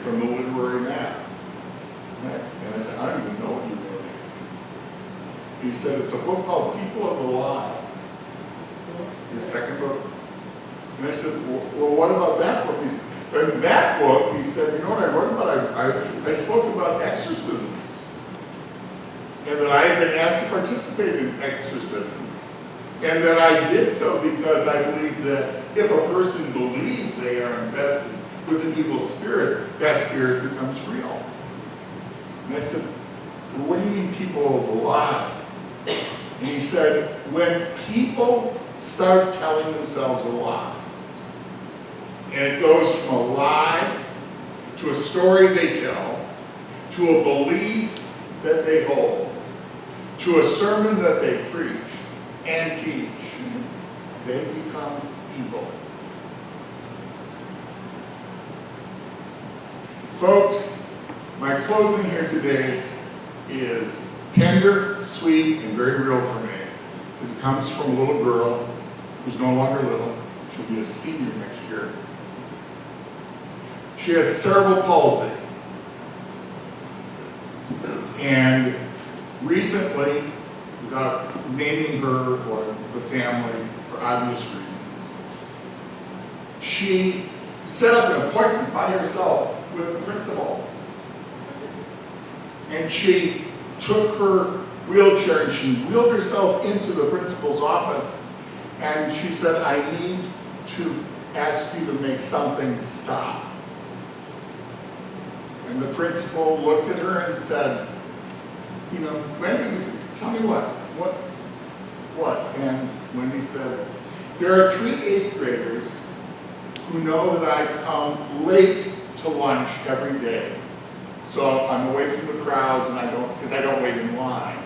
from the literary map. And I said, I don't even know what you wrote is. He said, it's a book called People of the Lie. His second book. And I said, well, what about that book? He said, in that book, he said, you know what I wrote about? I spoke about exorcisms. And that I had been asked to participate in exorcisms. And that I did so because I believe that if a person believes they are infested with an evil spirit, that spirit becomes real. And I said, well, what do you mean people of the lie? And he said, when people start telling themselves a lie, and it goes from a lie to a story they tell, to a belief that they hold, to a sermon that they preach and teach, they become evil. Folks, my closing here today is tender, sweet, and very real for me. It comes from a little girl who's no longer little. She'll be a senior next year. She has cerebral palsy. And recently, without naming her or the family for obvious reasons, she set up an appointment by herself with the principal. And she took her wheelchair and she wheeled herself into the principal's office. And she said, I need to ask you to make something stop. And the principal looked at her and said, you know, Wendy, tell me what? And Wendy said, there are 3 8th graders who know that I come late to lunch every day. So I'm away from the crowds and because I don't wait in line.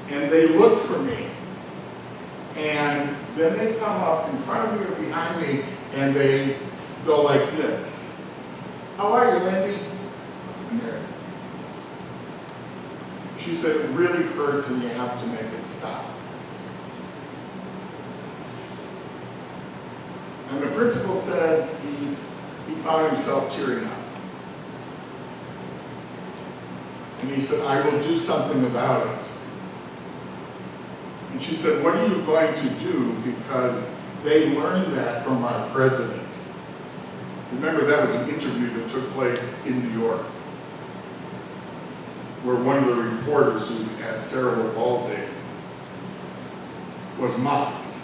And they look for me. And then they come up in front of me or behind me and they go like this. How are you, Wendy? And there. She said, it really hurts and you have to make it stop. And the principal said he found himself tearing up. And he said, I will do something about it. And she said, what are you going to do? Because they learned that from our president. Remember, that was an interview that took place in New York, where one of the reporters who had cerebral palsy was mocked.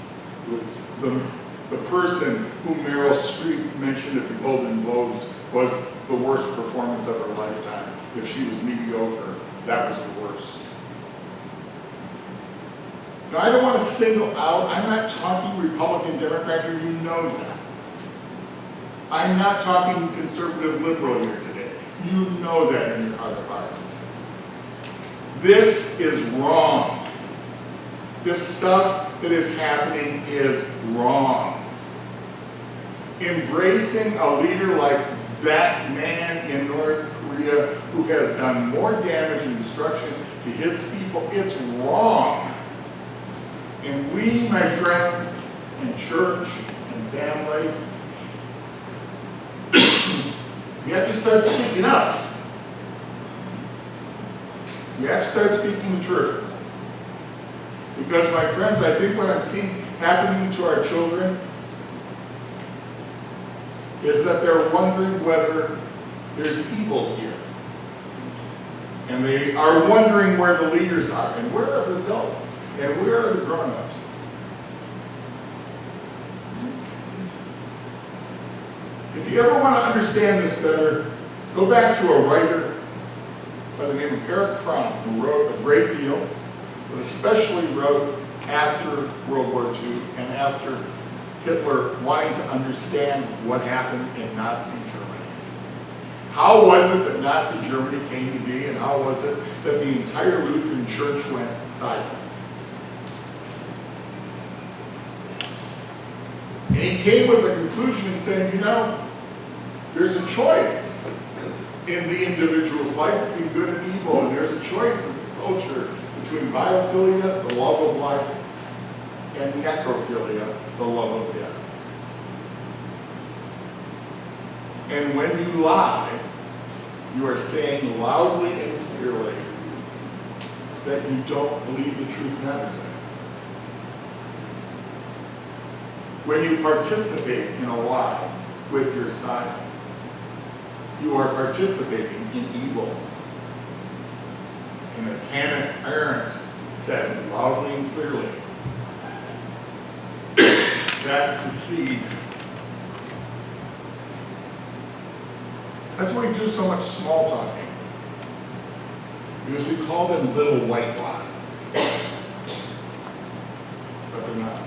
It was the person whom Meryl Streep mentioned at the Golden Globes was the worst performance of her lifetime. If she was mediocre, that was the worst. Now, I don't want to single out, I'm not talking Republican, Democrat here, you know that. I'm not talking conservative liberal here today. You know that in your heart of hearts. This is wrong. This stuff that is happening is wrong. Embracing a leader like that man in North Korea who has done more damage and destruction to his people, it's wrong. And we, my friends, in church and family, we have to start speaking up. We have to start speaking the truth. Because, my friends, I think what I'm seeing happening to our children is that they're wondering whether there's evil here. And they are wondering where the leaders are, and where are the adults, and where are the grown-ups. If you ever want to understand this better, go back to a writer by the name of Erich Fromm, who wrote a great deal, but especially wrote after World War II and after Hitler wanting to understand what happened in Nazi Germany. How was it that Nazi Germany came to be, and how was it that the entire Lutheran Church went silent? And he came with a conclusion saying, you know, there's a choice in the individual's life between good and evil, and there's a choice as a culture between biophilia, the love of life, and necrophilia, the love of death. And when you lie, you are saying loudly and clearly that you don't believe the truth matters anymore. When you participate in a lie with your silence, you are participating in evil. And as Hannah Arendt said loudly and clearly, that's the seed. That's why we do so much small talking. Because we call them little white lies. But they're not.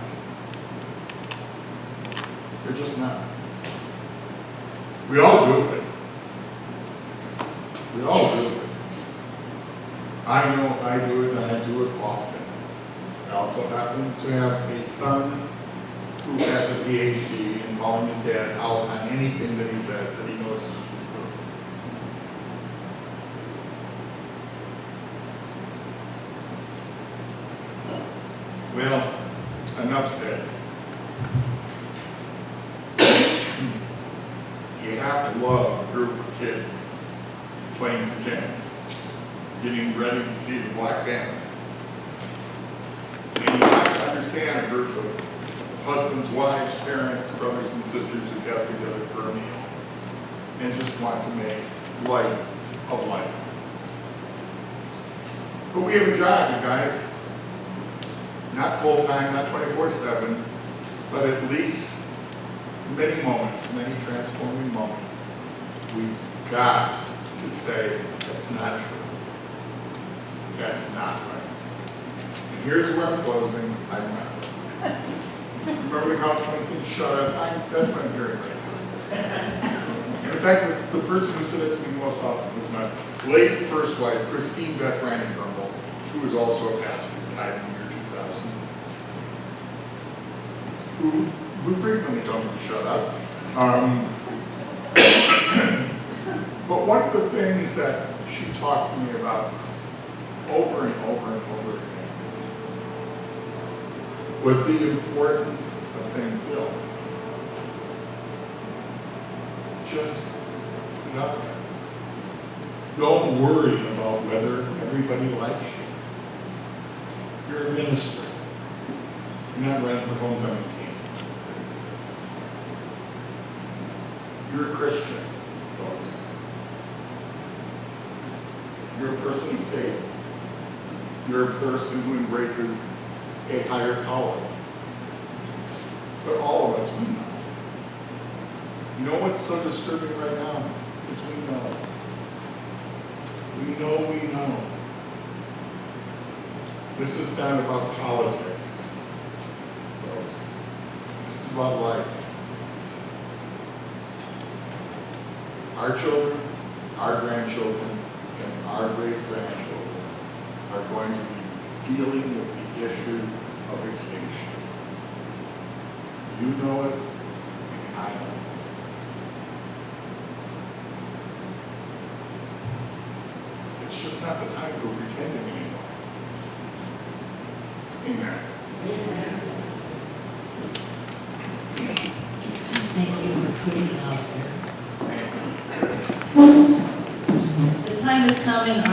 They're just not. We all do it. We all do it. I know I do it, and I do it often. I also happen to have a son who has a PhD in calling his dad out on anything that he says that he knows is true. Well, enough said. You have to love a group of kids playing pretend, getting ready to see the Black Panther. And you have to understand a group of husbands, wives, parents, brothers, and sisters who gather together for a meal and just want to make light of life. But we have a job, you guys. Not full-time, not 24/7, but at least many moments, many transforming moments, we've got to say, that's not true. That's not right. And here's where I'm closing, I promise. Remember the counseling thing, shut up, that's what I'm hearing right now. And in fact, it's the person who said it to me most often was my late first wife, Christine Beth Ryan Grimbol, who was also a pastor, died in the year 2000, who frequently told me to shut up. But one of the things that she talked to me about over and over and over again was the importance of saying, Bill, just put it out there. Don't worry about whether everybody likes you. You're a minister. You're not running for homecoming team. You're a Christian, folks. You're a person of faith. You're a person who embraces a higher power. But all of us, we know. You know what's so disturbing right now? Is we know. We know. This is not about politics, folks. This is about life. Our children, our grandchildren, and our great-grandchildren are going to be dealing with the issue of extinction. You know it, I know it. It's just not the time for pretending anymore. Amen. Thank you for putting it out there.